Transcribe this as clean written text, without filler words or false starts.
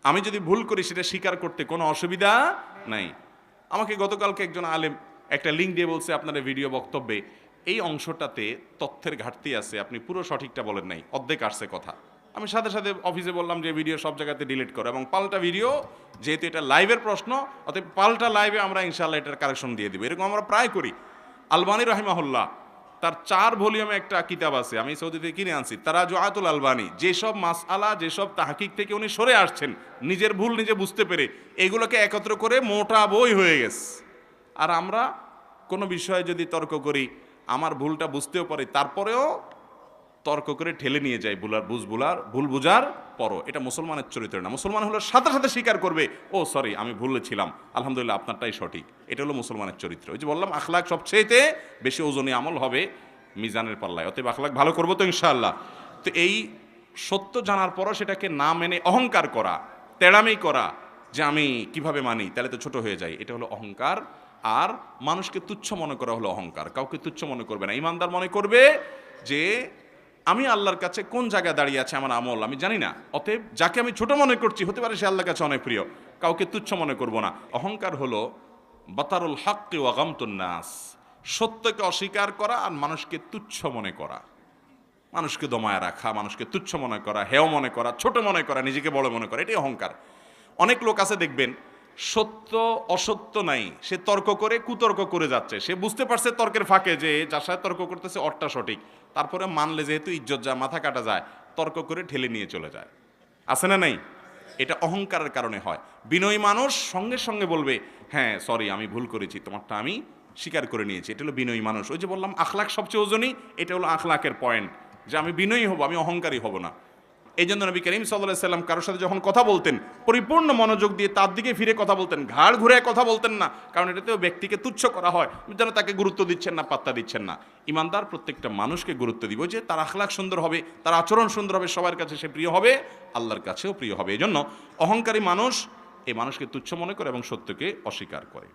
আমি যদি ভুল করি সেটা স্বীকার করতে কোনো অসুবিধা নাই। আমাকে গতকালকে একজন আলেম একটা লিঙ্ক দিয়ে বলছে, আপনার ভিডিও বক্তব্যে এই অংশটাতে তথ্যের ঘাটতি আছে, আপনি পুরো সঠিকটা বলেন নাই, অর্ধেক আসছে কথা। আমি সাথে সাথে অফিসে বললাম যে ভিডিও সব জায়গাতে ডিলিট করো, এবং পাল্টা ভিডিও, যেহেতু এটা লাইভের প্রশ্ন, অতএব পাল্টা লাইভে আমরা ইনশাআল্লাহ এটার কারেকশন দিয়ে দিব। এরকম আমরা প্রায় করি। আলবানী রাহিমাহুল্লাহ তার 4 ভলিউমে একটা কিতাব আছে, আমি সৌদি থেকে কিনে আনছি, তারাজুআতুল আলবানী। যেসব মাসআলা, যেসব তাহকিক থেকে উনি সরে আসছেন, নিজের ভুল নিজে বুঝতে পেরে, এগুলোকে একত্র করে মোটা বই হয়ে গেছে। আর আমরা কোনো বিষয়ে যদি তর্ক করি, আমার ভুলটা বুঝতেও পারি, তারপরেও তর্ক করে ঠেলে নিয়ে যায় ভুল বুঝার পরও। এটা মুসলমানের চরিত্র না। মুসলমান হলো সাথে সাথে স্বীকার করবে, ও সরি আমি ভুলে ছিলাম, আলহামদুলিল্লাহ আপনারটাই সঠিক। এটা হলো মুসলমানের চরিত্র। ওই যে বললাম, আখলাক সবচেয়েতে বেশি ওজনী আমল হবে মিজানের পাল্লায়। অতএব আখলাক ভালো করবো তো ইনশাআল্লাহ। তো এই সত্য জানার পরও সেটাকে না মেনে অহংকার করা, তেড়ামি করা, যে আমি কিভাবে মানি, তাহলে তো ছোট হয়ে যায়, এটা হলো অহংকার। আর মানুষকে তুচ্ছ মনে করা হলো অহংকার। কাউকে তুচ্ছ মনে করবে না। ইমানদার মনে করবে যে আমি আল্লাহর কাছে কোন জায়গায় দাঁড়িয়ে আছে আমার আমল আমি জানি না, অতএব যাকে আমি ছোট মনে করছি হতে পারে সে আল্লাহর কাছে অনেক প্রিয়। কাউকে তুচ্ছ মনে করব না। অহংকার হলো বাতারুল হাক্কি ওয়া গামতুন নাস, সত্যকে অস্বীকার করা আর মানুষকে তুচ্ছ মনে করা, মানুষকে দমায় রাখা, মানুষকে তুচ্ছ মনে করা, হেয় মনে করা, ছোট মনে করা, নিজেকে বড় মনে করা, এটাই অহংকার। অনেক লোক আছে দেখবেন, সত্য অসত্য নাই, সে তর্ক করে কুতর্ক করে যাচ্ছে। সে বুঝতে পারছে তর্কের ফাঁকে যে যার সাথে তর্ক করতেছে অরটা সঠিক, তারপরে মানলে যেহেতু ইজ্জত যায়, মাথা কাটা যায়, তর্ক করে ঠেলে নিয়ে চলে যায়। আছে না নাই? এটা অহংকারের কারণে হয়। বিনয়ী মানুষ সঙ্গে সঙ্গে বলবে, হ্যাঁ সরি আমি ভুল করেছি, তোমারটা আমি স্বীকার করে নিয়েছি। এটা হলো বিনয়ী মানুষ। ওই যে বললাম আখলাক সবচেয়ে ওজনী, এটা হলো আখলাকের পয়েন্ট, যে আমি বিনয়ী হব, আমি অহংকারী হব না। এই জন্য নবী করিম সাল্লাল্লাহু আলাইহি সাল্লাম কারোর সাথে যখন কথা বলতেন, পরিপূর্ণ মনোযোগ দিয়ে তার দিকে ফিরে কথা বলতেন, ঘাড় ঘুরে কথা বলতেন না। কারণ এটাতেও ব্যক্তিকে তুচ্ছ করা হয়, যেন তাকে গুরুত্ব দিচ্ছেন না, পাত্তা দিচ্ছেন না। ইমানদার প্রত্যেকটা মানুষকে গুরুত্ব দিব, যে তার আখলাক সুন্দর হবে, তার আচরণ সুন্দর হবে, সবার কাছে সে প্রিয় হবে, আল্লাহর কাছেও প্রিয় হবে। এই জন্য অহংকারী মানুষ এই মানুষকে তুচ্ছ মনে করে এবং সত্যকে অস্বীকার করে।